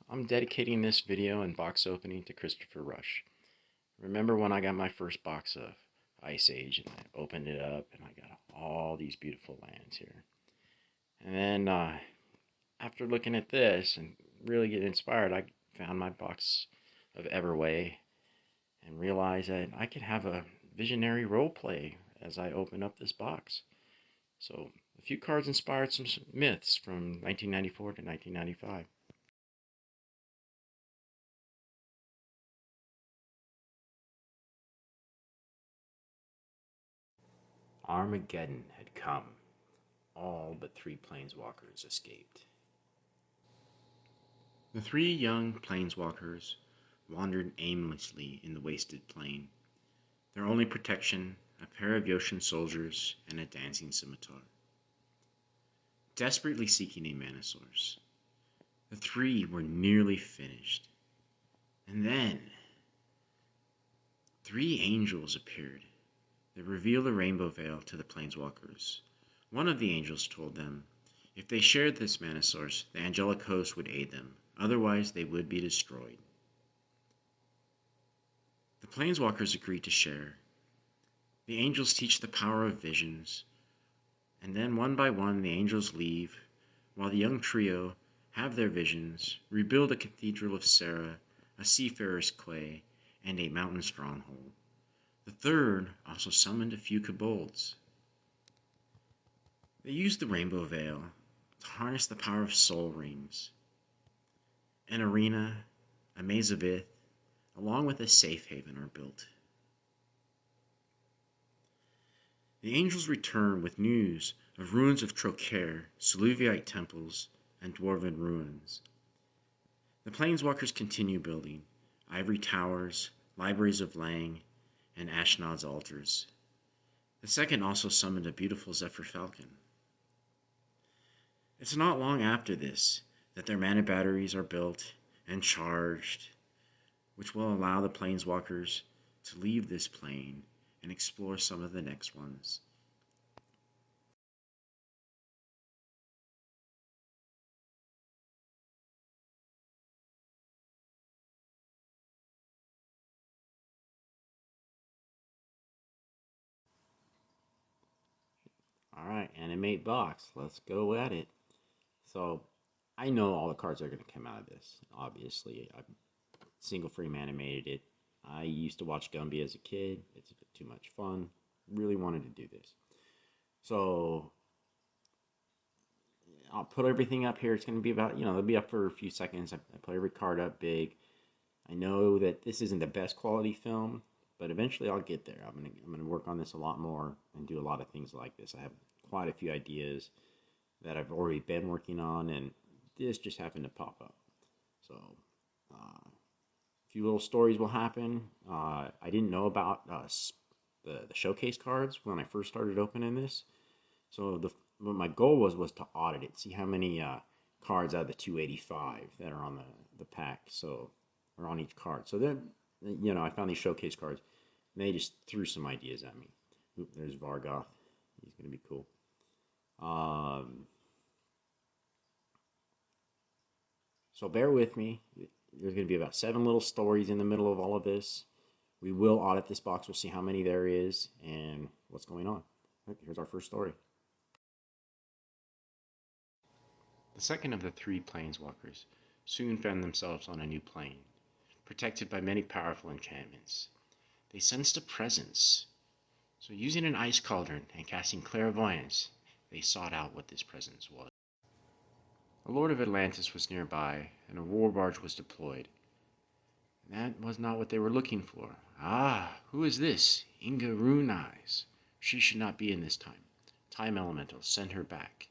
I'm dedicating this video and box opening to Christopher Rush. Remember when I got my first box of Ice Age and I opened it up and I got all these beautiful lands here. And then after looking at this and really getting inspired, I found my box of Everway and realized that I could have a visionary role play as I open up this box. So a few cards inspired some myths from 1994 to 1995. Armageddon had come. All but three planeswalkers escaped. The three young planeswalkers wandered aimlessly in the wasted plain, their only protection a pair of Yoshin soldiers and a dancing scimitar. Desperately seeking a mana source, the three were nearly finished. And then, three angels appeared. They revealed a rainbow veil to the planeswalkers. One of the angels told them if they shared this mana source, the angelic host would aid them. Otherwise, they would be destroyed. The planeswalkers agreed to share. The angels teach the power of visions, and then one by one the angels leave, while the young trio have their visions, rebuild a cathedral of Sarah, a seafarer's quay, and a mountain stronghold. The third also summoned a few kobolds. They used the rainbow veil to harness the power of soul rings. An arena, a maze of Ith, along with a safe haven are built. The angels return with news of ruins of Trocaire, Seleucide temples, and dwarven ruins. The planeswalkers continue building ivory towers, libraries of Lang, and Ashnod's altars. The second also summoned a beautiful Zephyr Falcon. It's not long after this that their mana batteries are built and charged, which will allow the planeswalkers to leave this plane and explore some of the next ones. Alright, Animate Box, let's go at it. So, I know all the cards are going to come out of this, obviously. I single frame animated it. I used to watch Gumby as a kid. It's a bit too much fun. Really wanted to do this. So, I'll put everything up here. It's going to be about, it'll be up for a few seconds. I put every card up big. I know that this isn't the best quality film, but eventually I'll get there. I'm gonna work on this a lot more and do a lot of things like this. I have quite a few ideas that I've already been working on, and this just happened to pop up. So, a few little stories will happen. I didn't know about the showcase cards when I first started opening this. So what my goal was to audit it, see how many cards out of the 285 that are on the pack. So, or on each card. So then, I found these showcase cards, and they just threw some ideas at me. Oop, there's Vargoth. He's going to be cool. So bear with me. There's going to be about 7 little stories in the middle of all of this. We will audit this box. We'll see how many there is and what's going on. Here's our first story. The second of the 3 planeswalkers soon found themselves on a new plane, protected by many powerful enchantments. They sensed a presence. So using an ice cauldron and casting clairvoyance, they sought out what this presence was. A Lord of Atlantis was nearby, and a war barge was deployed. That was not what they were looking for. Ah, who is this? Inga Rune Eyes. She should not be in this time. Time Elemental, send her back.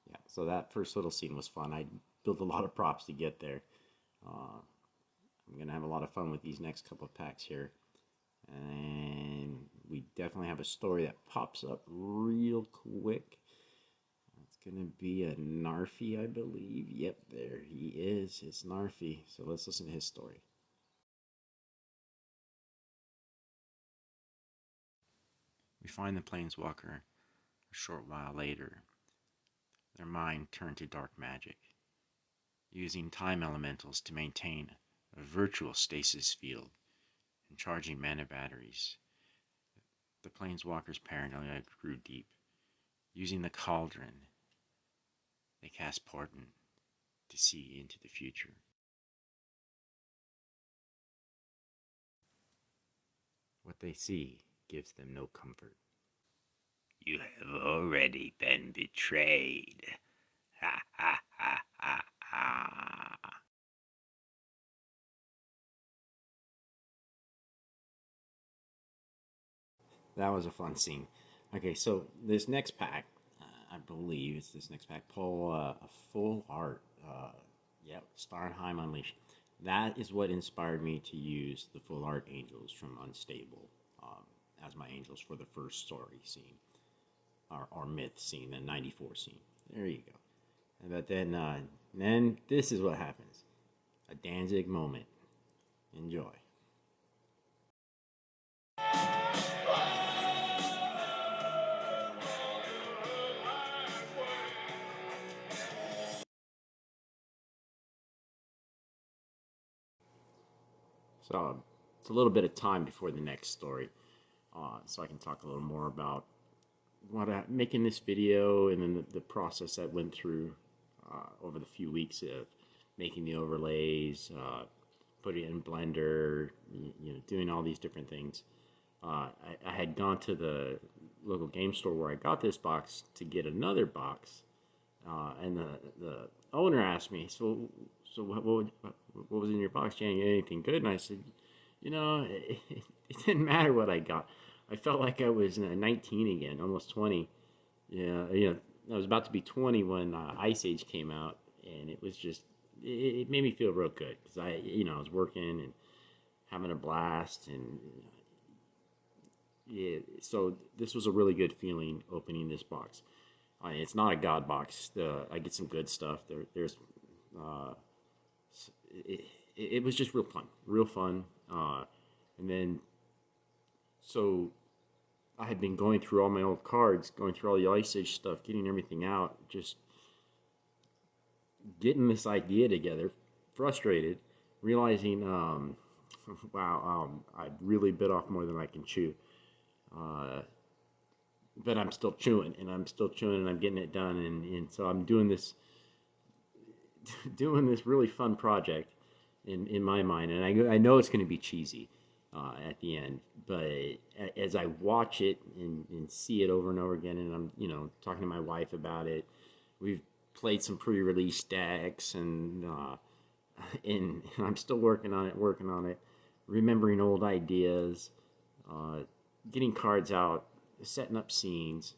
Yeah, so that first little scene was fun. I built a lot of props to get there. I'm going to have a lot of fun with these next couple of packs here. And we definitely have a story that pops up real quick. It's going to be a Narfi, I believe. Yep, there he is. It's Narfi. So let's listen to his story. We find the planeswalker a short while later. Their mind turned to dark magic, using time elementals to maintain a virtual stasis field and charging mana batteries. The planeswalker's paranoia grew deep. Using the cauldron, they cast Portent to see into the future. What they see gives them no comfort. You have already been betrayed. Ha ha ha ha ha. That was a fun scene. Okay, so this next pack, I believe it's this next pack, pull a full art. Yep, Starnheim Unleashed. That is what inspired me to use the full art angels from Unstable as my angels for the first story scene, or myth scene, the 94 scene. There you go. But then this is what happens. A Danzig moment. Enjoy. So it's a little bit of time before the next story, so I can talk a little more about making this video and then the process that went through over the few weeks of making the overlays, putting it in Blender, doing all these different things. I had gone to the local game store where I got this box to get another box, and the owner asked me, so what was in your box? Did you get anything good? And I said, it didn't matter what I got. I felt like I was 19 again, almost 20. Yeah, I was about to be 20 when Ice Age came out, and it was just, it made me feel real good because I was working and having a blast, and yeah, so this was a really good feeling opening this box. It's not a god box. I get some good stuff. There's, it was just real fun. And then, so I had been going through all my old cards, going through all the Ice Age stuff, getting everything out, just getting this idea together, frustrated, realizing, wow, I really bit off more than I can chew. But I'm still chewing, and I'm getting it done, and so I'm doing this really fun project in my mind, and I know it's going to be cheesy at the end, but as I watch it and see it over and over again, and I'm talking to my wife about it, we've played some pre-release decks, and I'm still working on it, remembering old ideas, getting cards out, setting up scenes,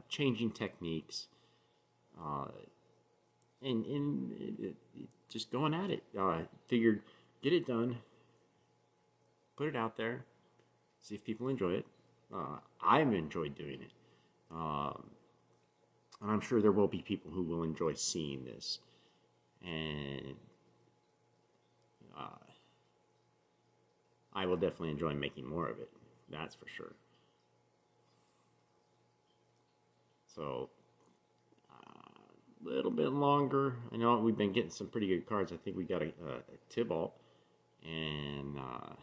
changing techniques, and just going at it. Figured, get it done, put it out there, see if people enjoy it. I've enjoyed doing it, and I'm sure there will be people who will enjoy seeing this, and I will definitely enjoy making more of it. That's for sure. So, a little bit longer. I know we've been getting some pretty good cards. I think we got a Tybalt, and a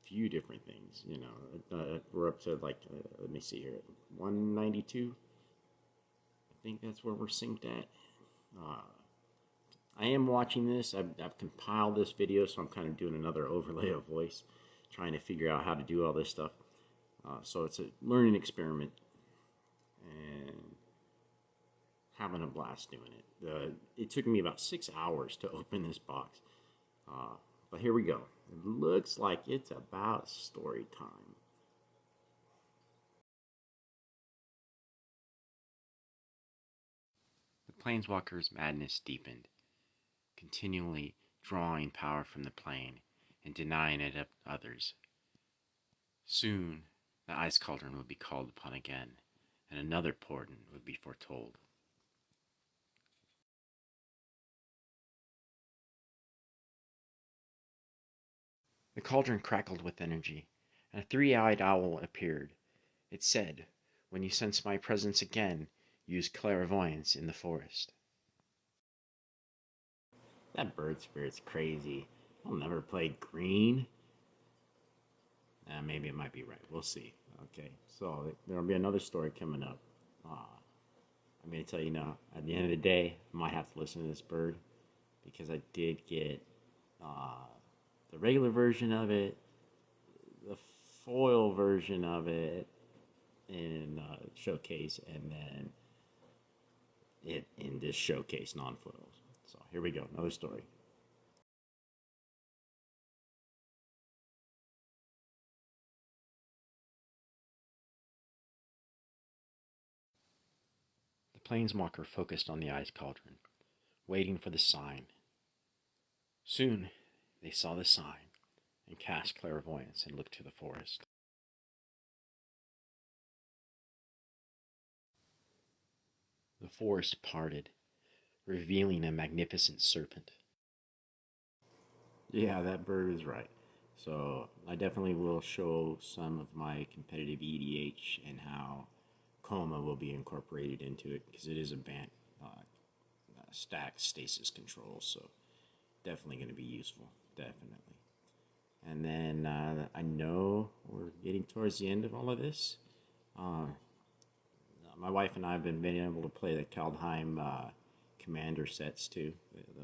few different things. We're up to like, let me see here, 192. I think that's where we're synced at. I am watching this. I've compiled this video, so I'm kind of doing another overlay of voice, trying to figure out how to do all this stuff. So it's a learning experiment, and having a blast doing it. It took me about 6 hours to open this box, but here we go. It looks like it's about story time. The Planeswalker's madness deepened, continually drawing power from the plane and denying it to others. Soon, the Ice Cauldron would be called upon again, and another portent would be foretold. The cauldron crackled with energy, and a three-eyed owl appeared. It said, "When you sense my presence again, use clairvoyance in the forest." That bird spirit's crazy. I'll never play green. Maybe it might be right. We'll see. Okay, so there'll be another story coming up. I'm going to tell you now, at the end of the day, I might have to listen to this bird because I did get the regular version of it, the foil version of it in showcase, and then it in this showcase non-foils. So here we go, another story. The planeswalker focused on the ice cauldron, waiting for the sign. Soon they saw the sign and cast clairvoyance and looked to the forest. The forest parted, revealing a magnificent serpent. Yeah, that bird is right. So I definitely will show some of my competitive EDH and how Coma will be incorporated into it because it is a stack stasis control. So definitely going to be useful. Definitely. And then I know we're getting towards the end of all of this. My wife and I have been able to play the Kaldheim commander sets too.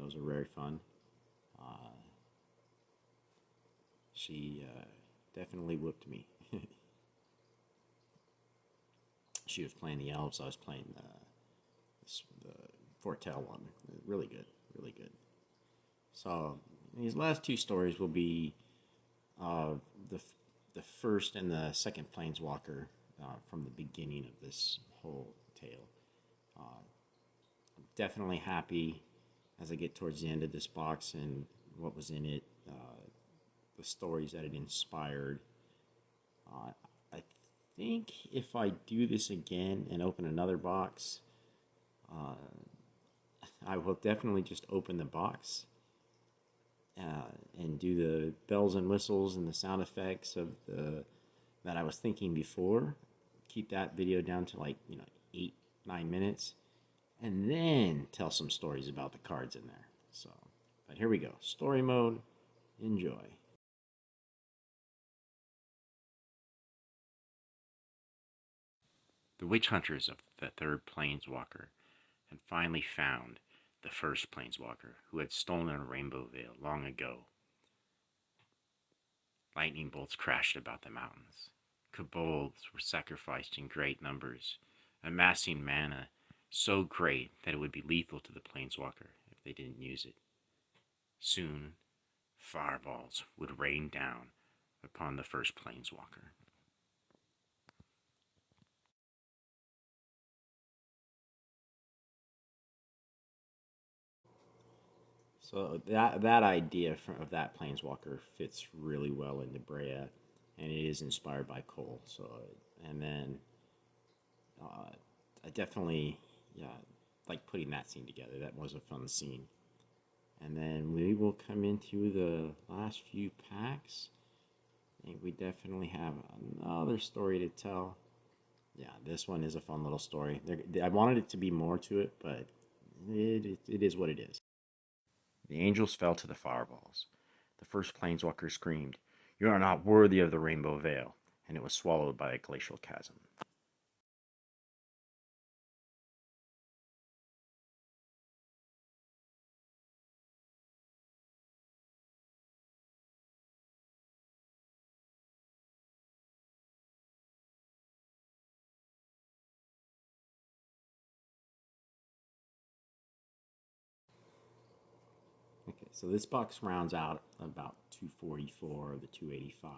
Those are very fun. She definitely whooped me. She was playing the elves. I was playing the Fortel one. Really good, really good. So these last two stories will be uh, the the first and the second planeswalker from the beginning of this whole tale. I'm definitely happy as I get towards the end of this box and what was in it, the stories that it inspired. I think if I do this again and open another box, I will definitely just open the box and do the bells and whistles and the sound effects of the that I was thinking before. Keep that video down to like 8-9 minutes, and then tell some stories about the cards in there. So, but here we go. Story mode. Enjoy. The witch hunters of the third planeswalker had finally found the first planeswalker who had stolen a rainbow veil long ago. Lightning bolts crashed about the mountains. Kobolds were sacrificed in great numbers, amassing mana so great that it would be lethal to the planeswalker if they didn't use it. Soon, fireballs would rain down upon the first planeswalker. So that idea of that planeswalker fits really well into Brea, and it is inspired by Cole. So, and then I definitely like putting that scene together. That was a fun scene. And then we will come into the last few packs. I think we definitely have another story to tell. Yeah, this one is a fun little story. I wanted it to be more to it, but it is what it is. The angels fell to the fireballs. The first planeswalker screamed, "You are not worthy of the rainbow veil," and it was swallowed by a glacial chasm. Okay, so this box rounds out about 244 or the 285.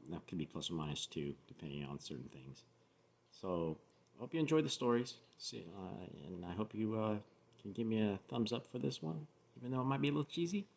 That could be plus or minus 2, depending on certain things. So, I hope you enjoyed the stories. And I hope you can give me a thumbs up for this one, even though it might be a little cheesy.